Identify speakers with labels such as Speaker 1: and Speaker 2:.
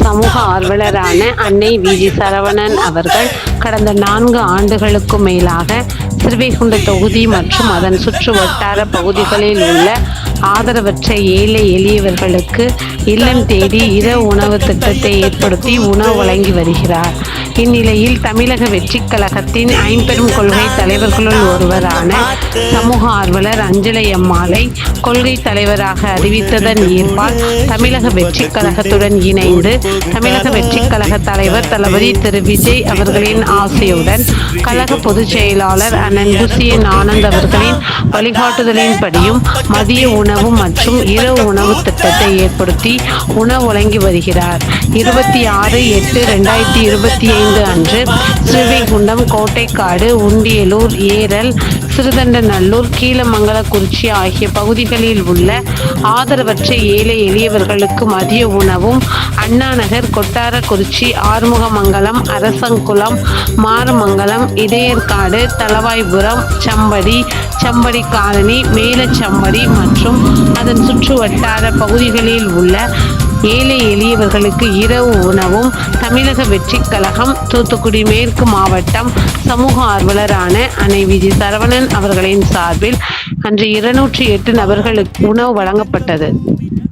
Speaker 1: சமூக ஆர்வலரான அன்னை வி.ஜி. சரவணன் அவர்கள் கடந்த 4 ஆண்டுகளுக்கும் மேலாக ஸ்ரீவைகுண்ட தொகுதி மற்றும் அதன் சுற்று வட்டார பகுதிகளில் உள்ள ஆதரவற்ற ஏழை எளியவர்களுக்கு இல்லம் தேடி இரவு உணவு திட்டத்தை ஏற்படுத்தி உணவு வழங்கி வருகிறார். இந்நிலையில் தமிழக வெற்றிக் கழகத்தின் ஐம்பெரும் கொள்கை தலைவர்களுள் ஒருவரான சமூக ஆர்வலர் அஞ்சலை அம்மாளை கொள்கை தலைவராக அறிவித்ததன் ஈர்ப்பால் தமிழக வெற்றிக் கழகத்துடன் இணைந்து தமிழக வெற்றிக் கழக தலைவர் தளபதி திரு விஜய் அவர்களின் ஆசையுடன் கழக பொதுச் செயலாளர் அண்ணன் குசியன் ஆனந்த் அவர்களின் வழிகாட்டுதலின்படியும் மதிய உணவு மற்றும் இரவு உணவு திட்டத்தை ஏற்படுத்தி உணவு வழங்கி வருகிறார். 26/8/2025 அன்று ஸ்ரீவைகுண்டம், கோட்டைக்காடு, உண்டியலூர், ஏரல், சிறுதண்டநல்லூர், கீழமங்கலக்குறிச்சி ஆகிய பகுதிகளில் உள்ள ஆதரவற்ற ஏழை எளியவர்களுக்கு மதிய உணவும் அண்ணாநகர், கொட்டாரக்குறிச்சி, ஆறுமுகமங்கலம், அரசங்குளம், மாரமங்கலம், இடையர்காடு, தளவாய்புரம், சம்படி காலனி, மேலச்சம்படி மற்றும் அதன் சுற்று வட்டார பகுதிகளில் உள்ள ஏழை எளியவர்களுக்கு இரவு உணவும் தமிழக வெற்றிக் கழகம் தூத்துக்குடி மேற்கு மாவட்டம் சமூக ஆர்வலரான அன்னை வி.ஜி. சரவணன் அவர்களின் சார்பில் அன்று 208 நபர்களுக்கு உணவு வழங்கப்பட்டது.